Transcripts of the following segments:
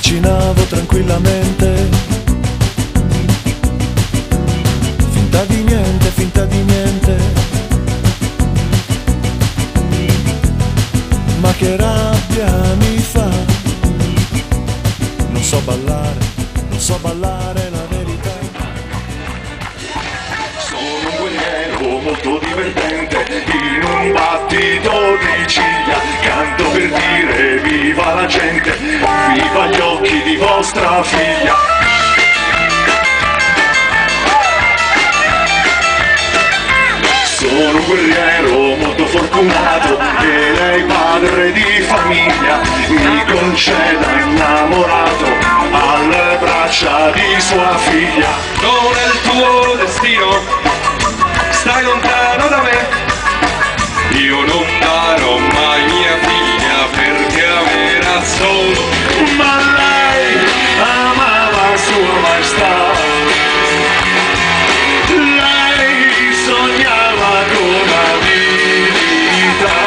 avvicinavo tranquillamente. Finta di niente, finta di niente. Ma che rabbia mi fa. Non so ballare, non so ballare la verità. Sono un guerriero molto divertente, in un battito di ciglia canto per dire viva la gente, viva gli occhi di vostra figlia. Sono un guerriero molto fortunato e lei padre di famiglia mi conceda innamorato alle braccia di sua figlia. Non è il tuo destino, stai lontano da me, io non darò mai mia figlia perché amerà solo. Ma lei amava sua maestà, lei sognava con la vita,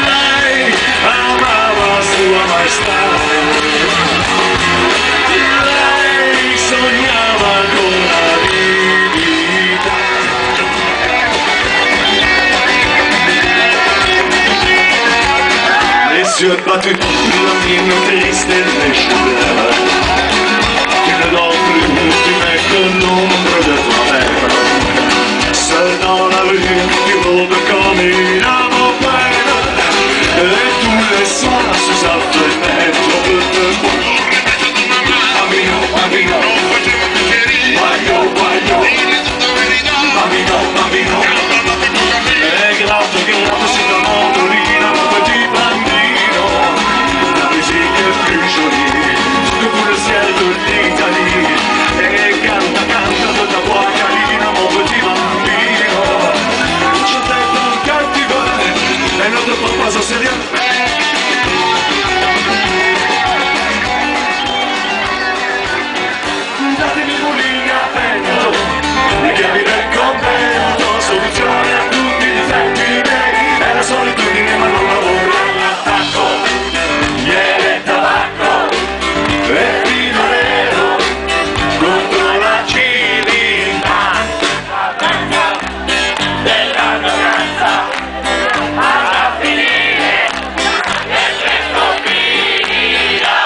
lei amava sua maestà, lei sognava con la vita. Les yeux battus, la mine triste ne scendeva, che d'autres tu n'es que l'ombre de toi-même. Seul dans la rue, tu rôdes comme une âme en peine, et tous les soirs sous sa fenêtre on peut te voir. Bambino, bambino, guaglio, guaglio, bambino, bambino, et gratte, gratte sur le mandolino, mon petit bambino. La musique est plus jolie que tout le ciel de l'Italie, et canta, canta de ta voix câline, mon petit bambino. Je t'ai ton cœur tu veux, et ne te prends pas au sérieux. Datemi mulini a vento, le chiavi del convento, soluzione a tutti i difetti miei, è la solitudine ma non lavoro. L'attacco, miele e tabacco, e vino nero, contro la civiltà. La testa dell'arroganza, a finire, e presto finirà.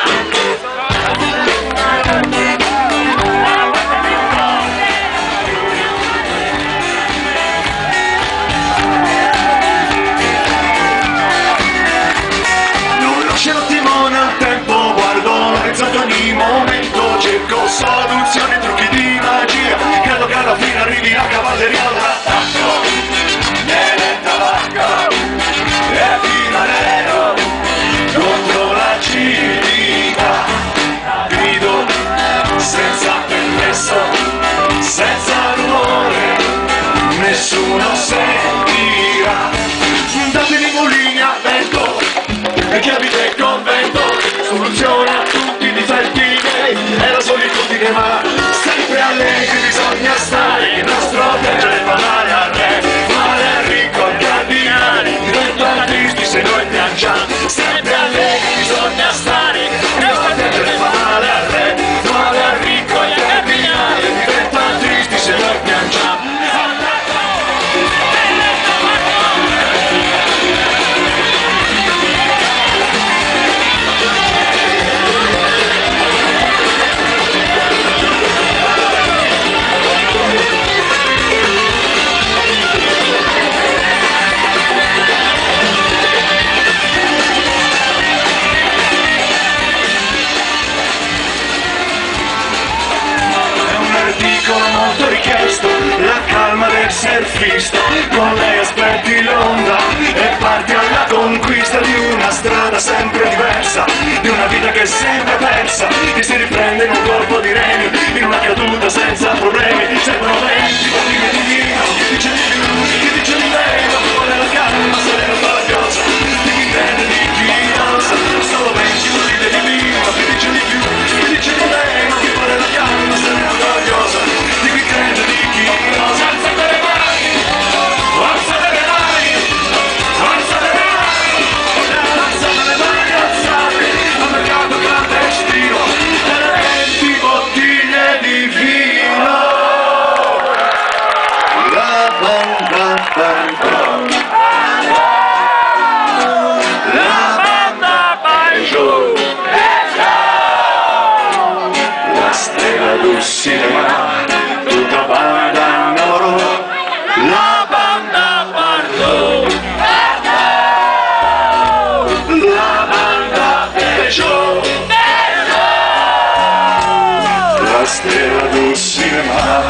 Non lascio il timone al tempo, guardo l'orizzonte ogni momento, cerco soluzioni, trucchi di magia, credo che alla fine arrivi la cavalleria all'attacco. Miele e tabacco, e vino nero, contro la civiltà. Grido senza permesso, senza rumore, nessuno sentirà. Datemi mulini a vento, e chiavi del convento, soluzione a tutti i difetti miei, è la solitudine ma sempre allegri bisogna stare, il nostro tempo fa male al re, male al ricco, al cardinale, diventano tristi se noi piangiamo, sempre allegri bisogna stare, il nostro tempo fa male al re, male al ricco, al cardinale, diventano tristi se noi piangiamo. Molto richiesto, la calma del surfista, con lei aspetti l'onda e parti alla conquista di una strada sempre diversa, di una vita che sembra persa, che si riprende in un colpo di reni, in una caduta senza problemi, sembrano 20 bottiglie di vino, chi dice di più, chi dice di meno, vuole la calma serena coraggiosa, di chi intende, di chi osa, solo 20 bottiglie di vino, chi dice di più, chi dice di meno, chi vuole la calma serena coraggiosa, di chi crede, di chi osa. Alzate le mani, alzate le mani, alzate le mani, alzate le mani, alzate, al mercato clandestino. cinema, tutta banda in oro, la banda Bardot, la banda Peugeot, la stella del cinema,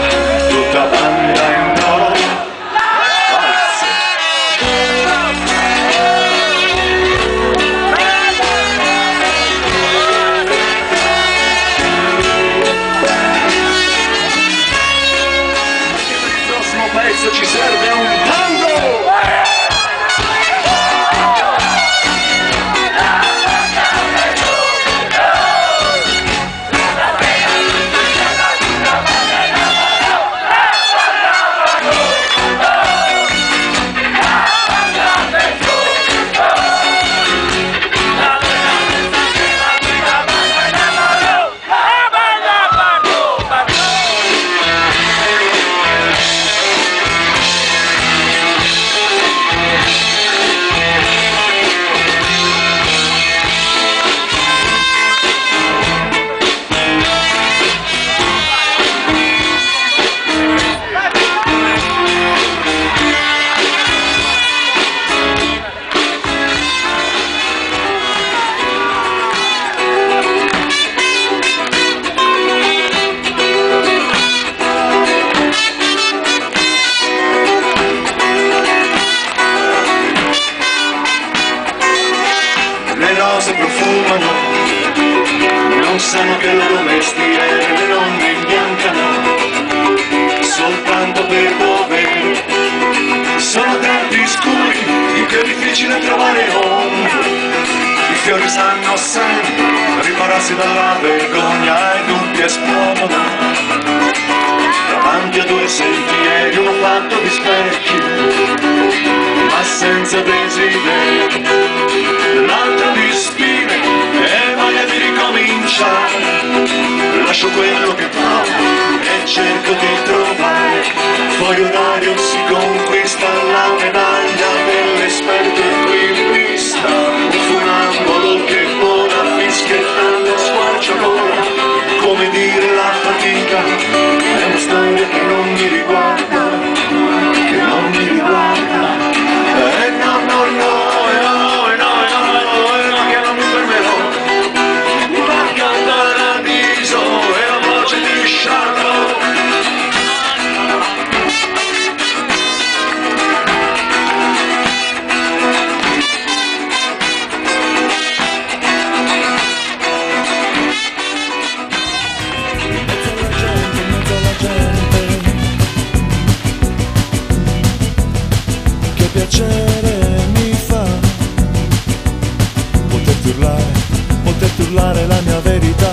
tutta banda in oro. Ci serve un tango! Le rose profumano, non sanno che il loro mestiere, le donne imbiancano, soltanto per dovere. Sono tanti scuri in cui è difficile trovare ombre. I fiori sanno sempre ripararsi dalla vergogna e i dubbi esplodono davanti a due sentieri, uno fatto di specchi, ma senza desiderio, l'altro di spine e voglia di ricominciare. Lascio quello che provo e cerco di trovare, poi un aereo si conquista la medaglia dell'esperto equilibrista, un funambolo che vola fischiettando squarciagola. Come dire, la fatica è una storia che non mi riguarda, che non mi riguarda. No, no, no, che non mi fermerò. Barca al paradiso e la voce di Charlot. in mezzo alla gente, che piacere mi fa poterti urlare la mia verità.